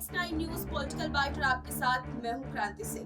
Next9 news political bite और आपके साथ मैं हूं क्रांति सिंह।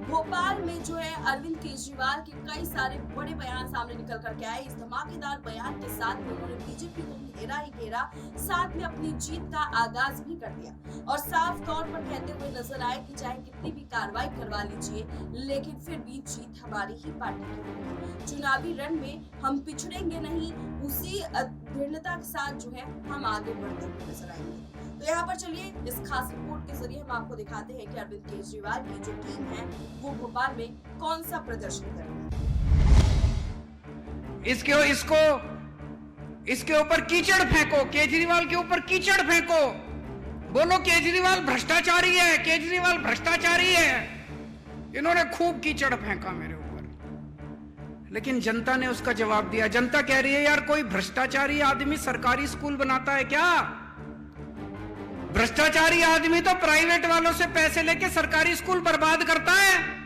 भोपाल में जो है अरविंद केजरीवाल के कई सारे बड़े बयान सामने निकल कर के आए। इस धमाकेदार बयान के साथ में उन्होंने बीजेपी को घेरा ही घेरा, साथ में अपनी जीत का आगाज भी कर दिया और साफ तौर पर कहते हुए नजर आए कि चाहे कितनी भी कार्रवाई करवा लीजिए, लेकिन फिर भी जीत हमारी ही पार्टी की होगी। चुनावी रण में हम पिछड़ेंगे नहीं, उसी दृढ़ता के साथ जो है हम आगे बढ़ते हुए नजर आएंगे। तो यहाँ पर चलिए इस खास रिपोर्ट के जरिए हम आपको दिखाते हैं कि अरविंद केजरीवाल की जो टीम है वो भोपाल में कौन सा प्रदर्शन कर रही है। इसके ऊपर कीचड़ फेंको, केजरीवाल के ऊपर कीचड़ फेंको, बोलो केजरीवाल भ्रष्टाचारी है, केजरीवाल भ्रष्टाचारी है। इन्होंने खूब कीचड़ फेंका मेरे ऊपर, लेकिन जनता ने उसका जवाब दिया। जनता कह रही है यार कोई भ्रष्टाचारी आदमी सरकारी स्कूल बनाता है क्या? भ्रष्टाचारी आदमी तो प्राइवेट वालों से पैसे लेके सरकारी स्कूल बर्बाद करता है।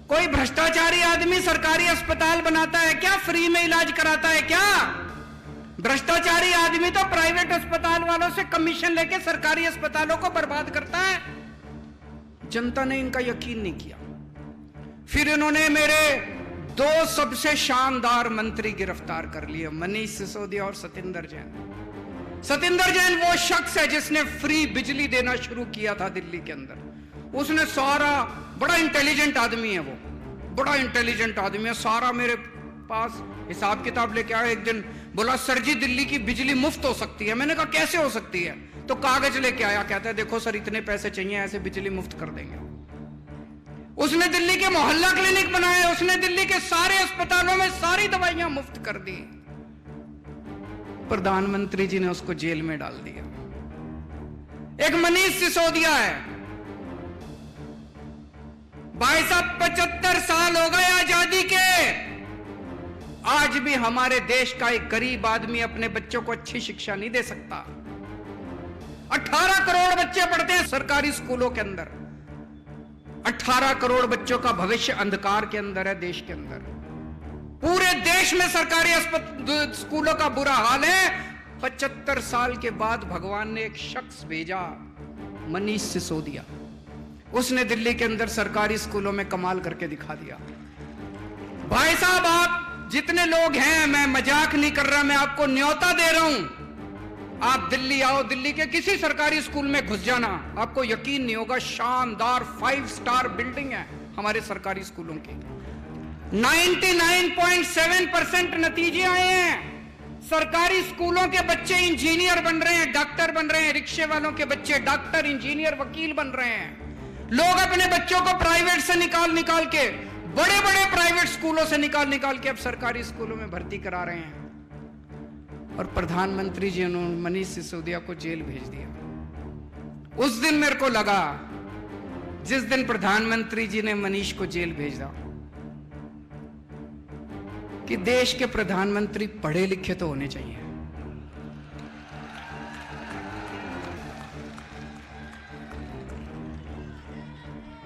कोई भ्रष्टाचारी आदमी सरकारी अस्पताल बनाता है क्या? फ्री में इलाज कराता है क्या? भ्रष्टाचारी आदमी तो प्राइवेट अस्पताल वालों से कमीशन लेके सरकारी अस्पतालों को बर्बाद करता है। जनता ने इनका यकीन नहीं किया। फिर इन्होंने मेरे दो सबसे शानदार मंत्री गिरफ्तार कर लिए, मनीष सिसोदिया और सतिंदर जैन। सतिंदर जैन वो शख्स है जिसने फ्री बिजली देना शुरू किया था दिल्ली के अंदर। उसने सारा, बड़ा इंटेलिजेंट आदमी है वो, बड़ा इंटेलिजेंट आदमी है। सारा मेरे पास हिसाब किताब लेके आया। एक दिन बोला सर जी दिल्ली की बिजली मुफ्त हो सकती है। मैंने कहा कैसे हो सकती है? तो कागज लेके आया, कहता है देखो सर इतने पैसे चाहिए, ऐसे बिजली मुफ्त कर देंगे। उसने दिल्ली के मोहल्ला क्लिनिक बनाए, उसने दिल्ली के सारे अस्पतालों में सारी दवाइयां मुफ्त कर दी। प्रधानमंत्री जी ने उसको जेल में डाल दिया। एक मनीष सिसोदिया है, भाई साहब 75 साल हो गए आजादी के, आज भी हमारे देश का एक गरीब आदमी अपने बच्चों को अच्छी शिक्षा नहीं दे सकता। 18 करोड़ बच्चे पढ़ते हैं सरकारी स्कूलों के अंदर। 18 करोड़ बच्चों का भविष्य अंधकार के अंदर है देश के अंदर। पूरे देश में सरकारी स्कूलों का बुरा हाल है। 75 साल के बाद भगवान ने एक शख्स भेजा, मनीष सिसोदिया। उसने दिल्ली के अंदर सरकारी स्कूलों में कमाल करके दिखा दिया। भाई साहब आप जितने लोग हैं, मैं मजाक नहीं कर रहा, मैं आपको न्योता दे रहा हूं। आप दिल्ली आओ, दिल्ली के किसी सरकारी स्कूल में घुस जाना, आपको यकीन नहीं होगा, शानदार 5 स्टार बिल्डिंग है हमारे सरकारी स्कूलों की। 99.7% नतीजे आए हैं। सरकारी स्कूलों के बच्चे इंजीनियर बन रहे हैं, डॉक्टर बन रहे हैं। रिक्शे वालों के बच्चे डॉक्टर, इंजीनियर, वकील बन रहे हैं। लोग अपने बच्चों को प्राइवेट से निकाल के, बड़े बड़े प्राइवेट स्कूलों से निकाल के अब सरकारी स्कूलों में भर्ती करा रहे हैं। और प्रधानमंत्री जी ने मनीष सिसोदिया को जेल भेज दिया। उस दिन मेरे को लगा, जिस दिन प्रधानमंत्री जी ने मनीष को जेल भेजा, कि देश के प्रधानमंत्री पढ़े लिखे तो होने चाहिए।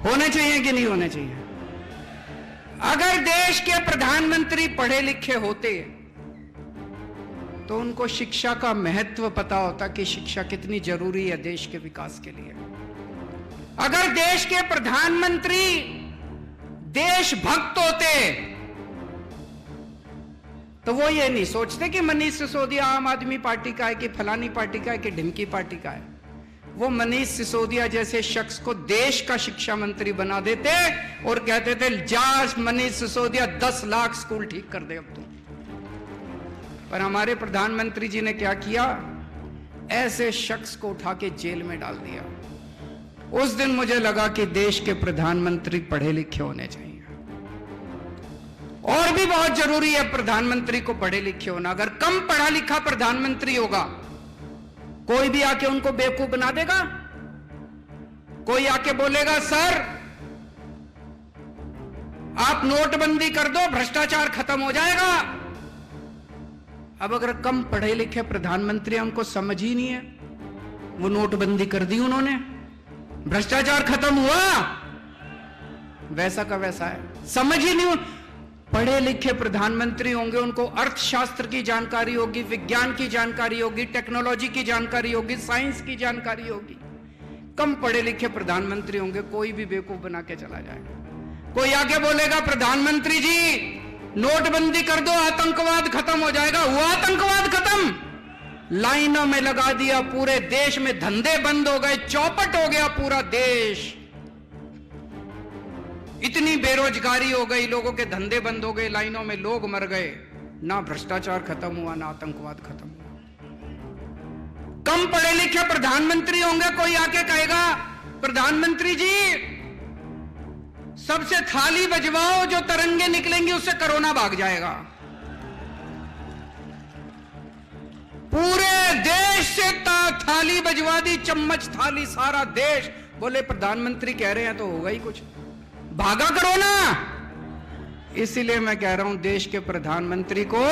होने चाहिए कि नहीं होने चाहिए? अगर देश के प्रधानमंत्री पढ़े लिखे होते तो उनको शिक्षा का महत्व पता होता कि शिक्षा कितनी जरूरी है देश के विकास के लिए। अगर देश के प्रधानमंत्री देशभक्त होते तो वो ये नहीं सोचते कि मनीष सिसोदिया आम आदमी पार्टी का है कि फलानी पार्टी का है कि ढिमकी पार्टी का है। वो मनीष सिसोदिया जैसे शख्स को देश का शिक्षा मंत्री बना देते और कहते थे जा मनीष सिसोदिया 10 लाख स्कूल ठीक कर दे अब तुम। पर हमारे प्रधानमंत्री जी ने क्या किया? ऐसे शख्स को उठा के जेल में डाल दिया। उस दिन मुझे लगा कि देश के प्रधानमंत्री पढ़े लिखे होने चाहिए। और भी बहुत जरूरी है प्रधानमंत्री को पढ़े लिखे होना। अगर कम पढ़ा लिखा प्रधानमंत्री होगा, कोई भी आके उनको बेवकूफ बना देगा। कोई आके बोलेगा सर आप नोटबंदी कर दो, भ्रष्टाचार खत्म हो जाएगा। अब अगर कम पढ़े लिखे प्रधानमंत्री, उनको समझ ही नहीं है, वो नोटबंदी कर दी उन्होंने, भ्रष्टाचार खत्म हुआ, वैसा का वैसा है, समझ ही नहीं। पढ़े लिखे प्रधानमंत्री होंगे, उनको अर्थशास्त्र की जानकारी होगी, विज्ञान की जानकारी होगी, टेक्नोलॉजी की जानकारी होगी, साइंस की जानकारी होगी। कम पढ़े लिखे प्रधानमंत्री होंगे, कोई भी बेवकूफ बना के चला जाएगा। कोई आके बोलेगा प्रधानमंत्री जी नोटबंदी कर दो, आतंकवाद खत्म हो जाएगा। हुआ आतंकवाद खत्म? लाइनों में लगा दिया, पूरे देश में धंधे बंद हो गए, चौपट हो गया पूरा देश। इतनी बेरोजगारी हो गई, लोगों के धंधे बंद हो गए, लाइनों में लोग मर गए। ना भ्रष्टाचार खत्म हुआ, ना आतंकवाद खत्म हुआ। कम पढ़े लिखे प्रधानमंत्री होंगे, कोई आके कहेगा प्रधानमंत्री जी सबसे थाली बजवाओ, जो तरंगे निकलेंगी उससे कोरोना भाग जाएगा। पूरे देश से थाली बजवा दी, चम्मच थाली, सारा देश। बोले प्रधानमंत्री कह रहे हैं तो होगा ही कुछ, भागा कोरोना। इसीलिए मैं कह रहा हूं देश के प्रधानमंत्री को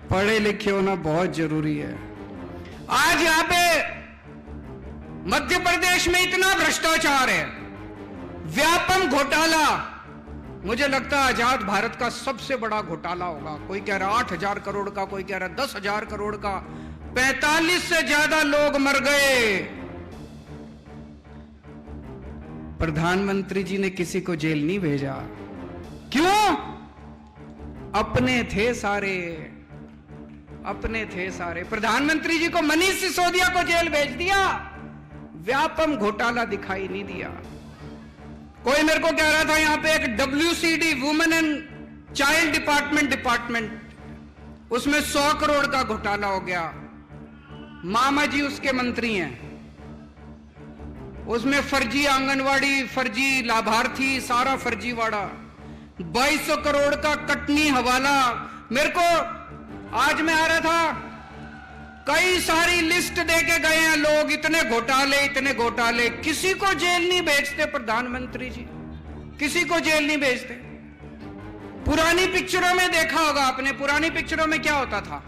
पढ़े लिखे होना बहुत जरूरी है। आज यहां पे मध्य प्रदेश में इतना भ्रष्टाचार है, व्यापम घोटाला। मुझे लगता है आजाद भारत का सबसे बड़ा घोटाला होगा। कोई कह रहा 8,000 करोड़ का, कोई कह रहा 10,000 करोड़ का। 45 से ज्यादा लोग मर गए। प्रधानमंत्री जी ने किसी को जेल नहीं भेजा। क्यों? अपने थे सारे, अपने थे सारे। प्रधानमंत्री जी को मनीष सिसोदिया को जेल भेज दिया, व्यापम घोटाला दिखाई नहीं दिया। कोई मेरे को कह रहा था यहां पे एक WCD women and child department, उसमें 100 करोड़ का घोटाला हो गया। मामा जी उसके मंत्री हैं। उसमें फर्जी आंगनवाड़ी, फर्जी लाभार्थी, सारा फर्जीवाड़ा। 2200 करोड़ का कटनी हवाला। मेरे को आज मैं आ रहा था, कई सारी लिस्ट देके गए हैं लोग, इतने घोटाले, इतने घोटाले। किसी को जेल नहीं भेजते प्रधानमंत्री जी, किसी को जेल नहीं भेजते। पुरानी पिक्चरों में देखा होगा आपने, पुरानी पिक्चरों में क्या होता था?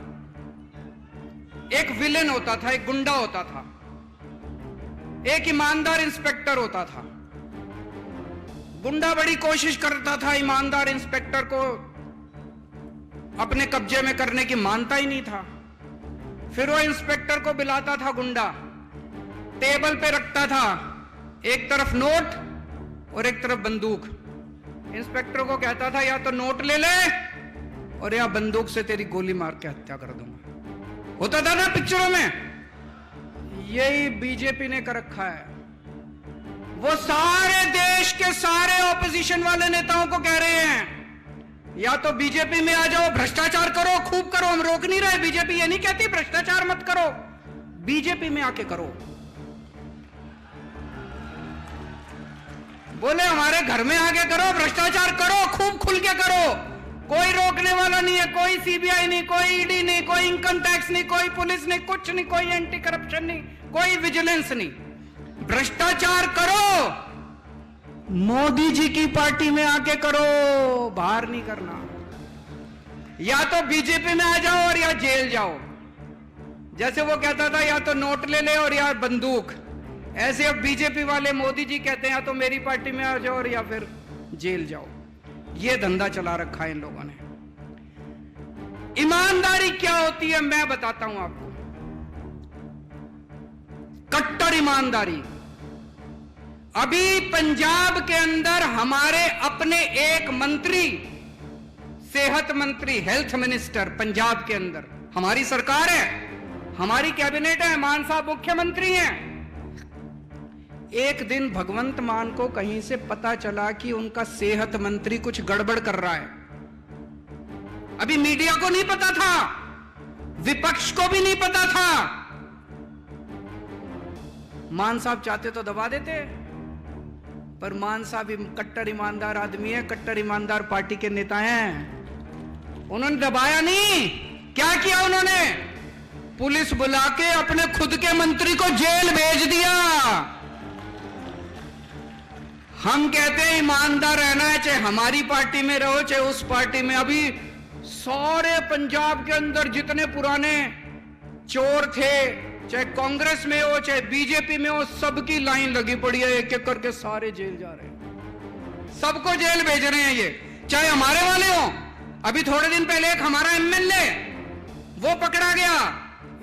एक विलेन होता था, एक गुंडा होता था, एक ईमानदार इंस्पेक्टर होता था। गुंडा बड़ी कोशिश करता था ईमानदार इंस्पेक्टर को अपने कब्जे में करने की, मानता ही नहीं था। फिर वो इंस्पेक्टर को बुलाता था गुंडा, टेबल पे रखता था एक तरफ नोट और एक तरफ बंदूक। इंस्पेक्टर को कहता था या तो नोट ले ले और या बंदूक से तेरी गोली मार के हत्या कर दूंगा। होता था ना पिक्चरों में। यही बीजेपी ने कर रखा है। वो सारे देश के सारे ऑपोजिशन वाले नेताओं को कह रहे हैं या तो बीजेपी में आ जाओ, भ्रष्टाचार करो, खूब करो। हम रोक नहीं रहे, बीजेपी ये नहीं कहती भ्रष्टाचार मत करो, बीजेपी में आके करो। बोले हमारे घर में आके करो, भ्रष्टाचार करो, खूब खुल के करो। कोई रोकने वाला नहीं है, कोई सीबीआई नहीं, कोई ईडी नहीं, कोई इनकम टैक्स नहीं, कोई पुलिस नहीं, कुछ नहीं, कोई एंटी करप्शन नहीं, कोई विजिलेंस नहीं। भ्रष्टाचार करो, मोदी जी की पार्टी में आके करो, बाहर नहीं करना। या तो बीजेपी में आ जाओ और या जेल जाओ। जैसे वो कहता था या तो नोट ले ले और या बंदूक, ऐसे अब बीजेपी वाले मोदी जी कहते हैं या तो मेरी पार्टी में आ जाओ और या फिर जेल जाओ। ये धंधा चला रखा है इन लोगों ने। ईमानदारी क्या होती है मैं बताता हूं आपको। कट्टर ईमानदारी। अभी पंजाब के अंदर हमारे अपने एक मंत्री, सेहत मंत्री, हेल्थ मिनिस्टर पंजाब के अंदर, हमारी सरकार है, हमारी कैबिनेट है, मान साहब मुख्यमंत्री हैं। एक दिन भगवंत मान को कहीं से पता चला कि उनका सेहत मंत्री कुछ गड़बड़ कर रहा है। अभी मीडिया को नहीं पता था, विपक्ष को भी नहीं पता था। मान साहब चाहते तो दबा देते, पर मान साहब कट्टर ईमानदार आदमी है, कट्टर ईमानदार पार्टी के नेता हैं। उन्होंने दबाया नहीं। क्या किया उन्होंने? पुलिस बुला के अपने खुद के मंत्री को जेल भेज दिया। हम कहते हैं ईमानदार रहना है, चाहे हमारी पार्टी में रहो चाहे उस पार्टी में। अभी सारे पंजाब के अंदर जितने पुराने चोर थे, चाहे कांग्रेस में हो चाहे बीजेपी में हो, सबकी लाइन लगी पड़ी है, एक एक करके सारे जेल जा रहे हैं। सबको जेल भेज रहे हैं ये, चाहे हमारे वाले हो। अभी थोड़े दिन पहले एक हमारा एमएलए वो पकड़ा गया,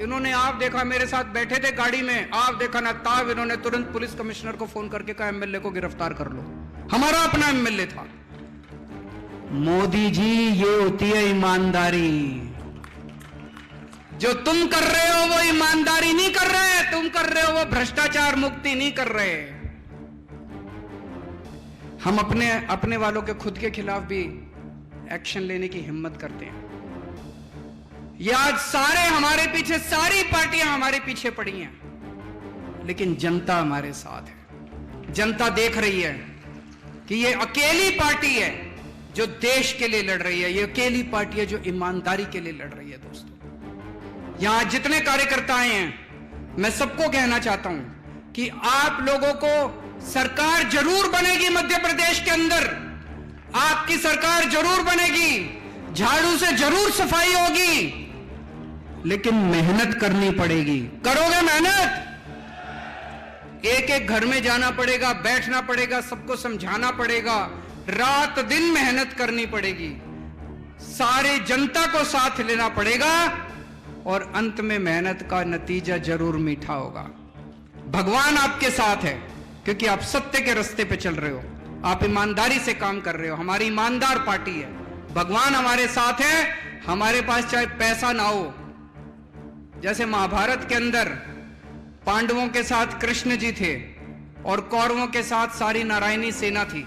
इन्होंने आप देखा मेरे साथ बैठे थे गाड़ी में, आप देखा ना ताब इन्होंने तुरंत पुलिस कमिश्नर को फोन करके कहा एमएलए को गिरफ्तार कर लो, हमारा अपना एमएलए था। मोदी जी ये होती है ईमानदारी। जो तुम कर रहे हो वो ईमानदारी नहीं कर रहे, तुम कर रहे हो वो भ्रष्टाचार मुक्ति नहीं कर रहे। हम अपने वालों के खुद के खिलाफ भी एक्शन लेने की हिम्मत करते हैं। ये आज सारे हमारे पीछे, सारी पार्टियां हमारे पीछे पड़ी हैं, लेकिन जनता हमारे साथ है। जनता देख रही है कि ये अकेली पार्टी है जो देश के लिए लड़ रही है, ये अकेली पार्टी है जो ईमानदारी के लिए लड़ रही है। दोस्तों, यहां जितने कार्यकर्ता आए हैं, मैं सबको कहना चाहता हूं कि आप लोगों को सरकार जरूर बनेगी मध्य प्रदेश के अंदर, आपकी सरकार जरूर बनेगी, झाड़ू से जरूर सफाई होगी, लेकिन मेहनत करनी पड़ेगी। करोगे मेहनत? एक एक घर में जाना पड़ेगा, बैठना पड़ेगा, सबको समझाना पड़ेगा, रात दिन मेहनत करनी पड़ेगी, सारे जनता को साथ लेना पड़ेगा, और अंत में मेहनत का नतीजा जरूर मीठा होगा। भगवान आपके साथ है क्योंकि आप सत्य के रास्ते पे चल रहे हो, आप ईमानदारी से काम कर रहे हो। हमारी ईमानदार पार्टी है, भगवान हमारे साथ है। हमारे पास चाहे पैसा ना हो, जैसे महाभारत के अंदर पांडवों के साथ कृष्ण जी थे और कौरवों के साथ सारी नारायणी सेना थी,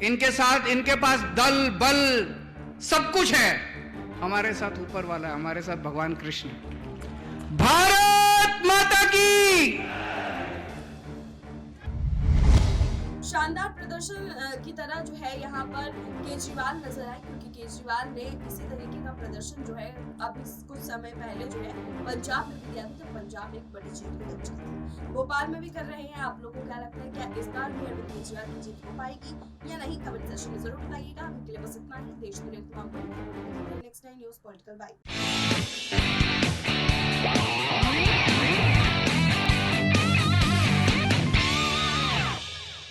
इनके साथ इनके पास दल बल सब कुछ है, हमारे साथ ऊपर वाला है, हमारे साथ भगवान कृष्ण। भारत माता की। शानदार प्रदर्शन की तरह जो है यहाँ पर केजरीवाल नजर आए, क्योंकि केजरीवाल ने इसी तरीके का प्रदर्शन जो है अभी कुछ समय पहले जो है पंजाब में भी किया था, जब पंजाब में एक बड़ी जीत को दर्ज की थी। भोपाल में भी कर रहे हैं। आप लोगों को क्या लगता है, क्या इस बार भी अरविंद केजरीवाल की जीत हो पाएगी या नहीं? कमेंट सेक्शन में जरूर बताइएगा। अभी के लिए बस इतना ही। देश दुनिया की तमाम नेक्स्ट 9 न्यूज़ पॉलिटिकल बाइट।